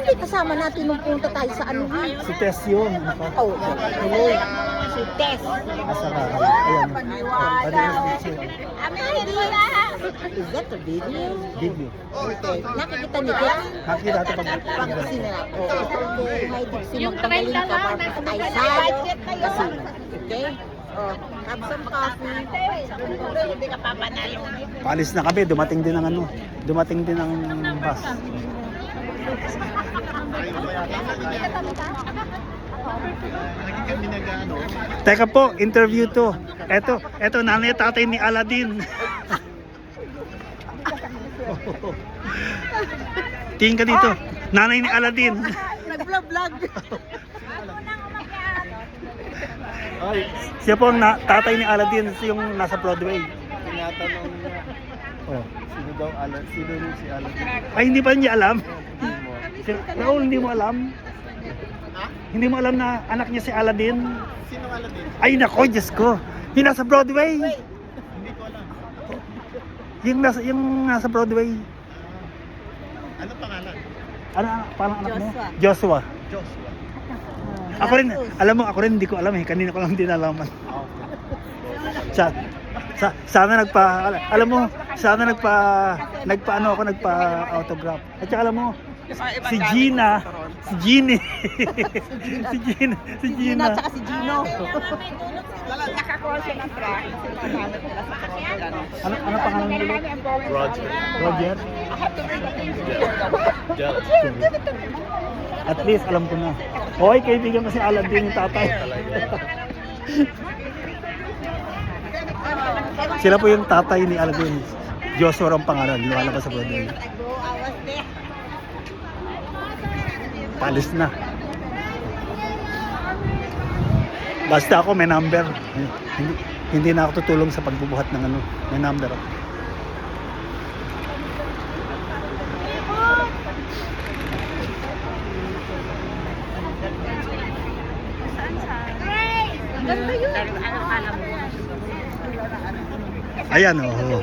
Hindi kasama natin nung punta tayo sa ano yun. Si Tess yun. Oh, tuloy. Si Tess. Asa ka? Ayan. Is that a video? Video. Okay. Nakikita niyo ba? Nakikita ito pag Pag kasi na. Okay. May diksi magpagaling ka para tayo sa. Okay? Oh, have some coffee. Hindi ka papanalo. paalis na kami. Dumating din ang ano. Dumating din ang bus. Teka po, interview to. Eto nanay tatay ni Aladdin. Tingin ka dito. Nanay ni Aladdin. Nag-vlog. Siya po ang tatay ni Aladdin, yung nasa Broadway. Tinatanong niya, Oh. sino daw sino si Aladdin? Ay, hindi pa niya alam. Hindi mo. Raul, hindi mo alam? Hindi mo alam na anak niya si Aladdin? Sino Aladdin? Ay, nako, Diyos ko. Yung nasa Broadway. Hindi ko alam. Yung nasa Broadway. Ano pangalan? Ano parang anak mo? Joshua. Joshua. Joshua. Ako rin, alam mo, ako rin hindi ko alam eh. Kanina ko lang din alaman. Sana alam mo, sana nagpa autograph. At saka alam mo, si Gina, si Jeannie. si Gina. At saka si Gino. Nakakuha siya ng track. Ano pangalan mo ulit? Roger. Roger? Del. At least alam ko na. Okay, kaibigan ko si Aladdin yung tatay. Sila po yung tatay ni Aladdin. Joshua ang pangalan, lumalabas sa Broadway. Palis na. Basta ako may number. Hindi na ako tutulong sa pagbubuhat ng ano. May number ako. Ayan oh.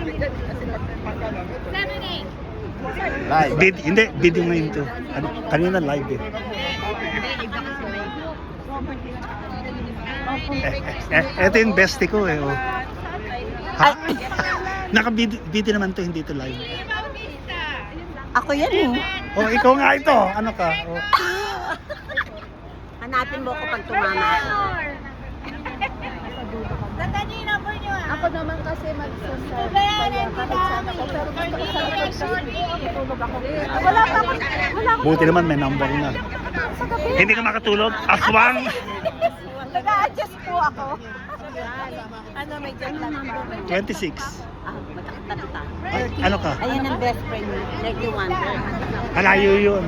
Live. Hindi, video ngayon to. Ano, kanina live eh. Ito yung bestie ko eh. Oh. Ha? Naka-video naman to, hindi to live. Ako yan eh. Oh, ikaw nga ito. Ano ka? Oh. Hanapin mo ako pag tumama ako. Ako naman kasi mag-susay. Kaya kahit saan ako. Pero gusto ko sa likod kasi tutulog ako. Wala pa ako. Buti naman may number na. Sa gabi. Hindi ka makatulog? Aswang! Nag-a-adjust po ako. Ano, may jet lag pa. 26. Magkakatabi pa. Ay, ano ka? Ayun ang best friend mo. 31. Alayo yun.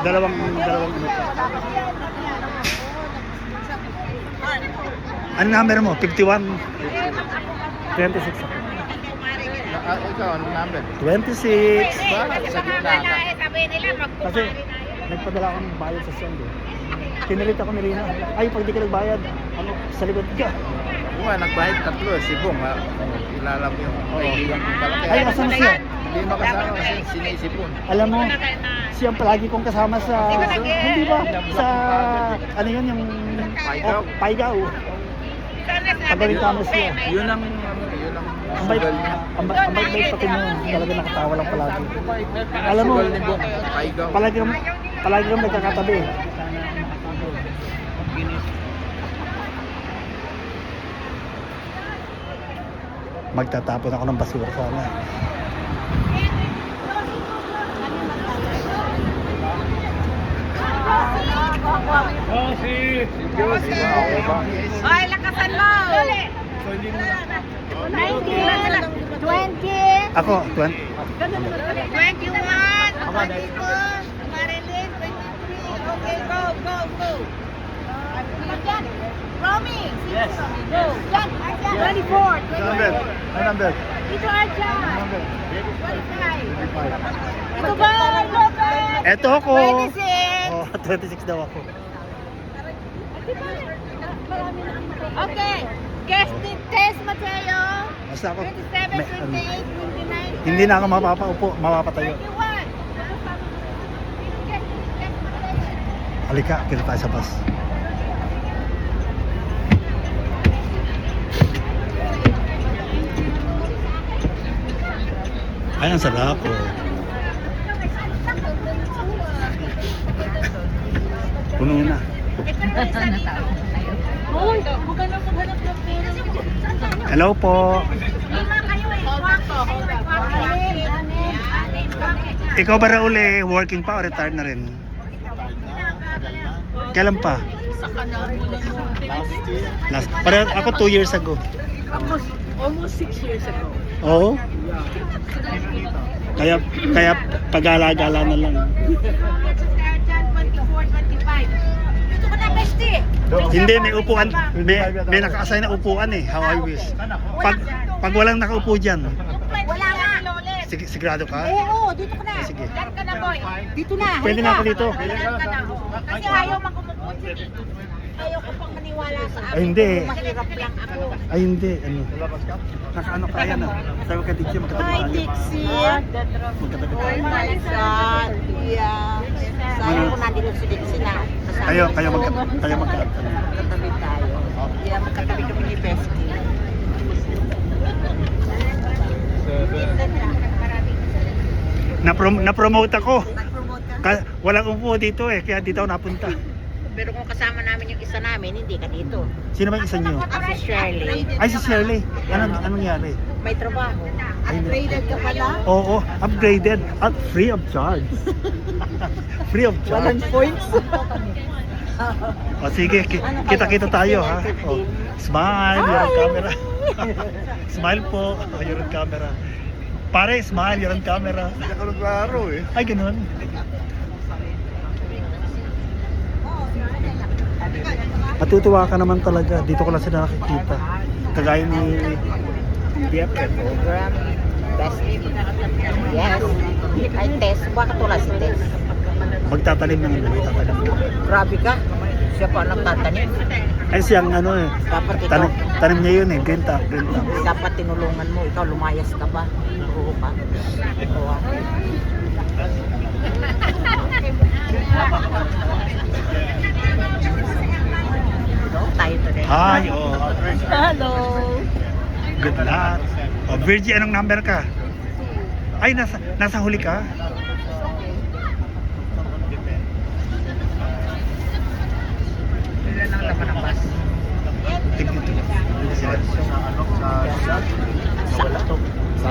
Dalawang ano ka. Ano number mo? 51? 26 ako. Ikaw, ano number? 26! Bakit sa gitna ka? Kasi nagpadala ako ng bayad sa send eh. Kinilit ako ni Rina. Ay, pag di ka nagbayad, ano, sa likod ka. Oo nga, nagbayad tatlo. Si Bong, ha? Kilala mo yung kaibigan kong palaki. Ay, asan na siya? Hindi makasama kasi sinisipon. Alam mo, siyang palagi kong kasama sa hindi ba? Sa, ano yun, yung Paigaw? Paigaw. Pagaling kamo siya. Yun ang, yun ang Ang bait, sugal niya. ang bait pati mo. Talaga nakatawa lang palagi. Alam mo, Sugal ni Bong, Paigaw. palagi kang nagkakatabi. Magtatapon ako ng basura sana. Ay, lakasan mo! 19, 20, Ako, 20. 21, 22, Marilyn, 23. Okay, go. Romy, yes. Go. Jan, Arjan, 24, Number? Ano number? Ito Arjan, 25. Ito ba, Robert? Eto ako. 26. Oh, 26 daw ako. Okay. Guest Tess Mateo. Basta ako. 27, 28, 29. Hindi na ako mapapatayo. 31. Halika, kita tayo sa bus. Ay, ang sarap. Oh. Puno na. Hello po. Ikaw ba Raul working pa o retired na rin? Kailan pa? Last. Para ako 2 years ago. Almost 6 years ago. Oo. Kaya pag-alagala na lang. Hindi, may upuan. May naka-assign na upuan eh. How I wish. Pag walang nakaupo dyan. Wala nga. Sigurado ka? Oo, dito ka na. Sige. Diyan ka na, boy. Dito na. Pwede na ako dito. Diyan ka na. Kasi ayaw makumuputi. Ayaw ko pang maniwala sa akin. Ay, hindi. Mahirap lang ako. Ay hindi. Ano? Nakaano kaya na? Sabi ka Dixie, magkatabi Hi, tayo. Dixie. Magkatabi Oh tayo. my God. Yeah. Sayang ko nandito si Dixie na. Kasama Kayo ko. magkatabi. Magkatabi tayo. Yeah, magkatabi kami ni Bestie. Na-promote ako. Nag-promote ka? Walang upo dito eh, kaya dito ako napunta. Pero kung kasama namin yung isa namin, hindi ka dito. Sino ba yung isa nyo? Si Shirley. Ay, si Shirley. Anong nangyari? May trabaho. Upgraded ka pala? Oo, upgraded at free of charge. Free of charge. points. O sige, kita-kita tayo ha. O, smile, you're on camera. Smile po, you're on camera. Pare, smile, you're on camera. Hindi ako naglaro eh. Ay, ganun. Matutuwa ka naman talaga. Dito ko lang sila nakikita. Kagaya ni BFF. Program. Best. Yes. Ay, Tess. Bakit wala si Tess? Magtatanim ng magtatanim. Grabe ka. Siya pa nagtatanim. Ay, siyang ano eh. Dapat ikaw, Tanim niya yun eh. Green top. dapat tinulungan mo. Ikaw lumayas ka ba? Oo ka. Oo ah. Tayo today. Hi, oh. Hello. Good luck. Oh, Virgie, anong number ka? Ay, nasa huli ka? Ilan ang laman ng bus? Tignan. Sa ano, sa wala to. Sa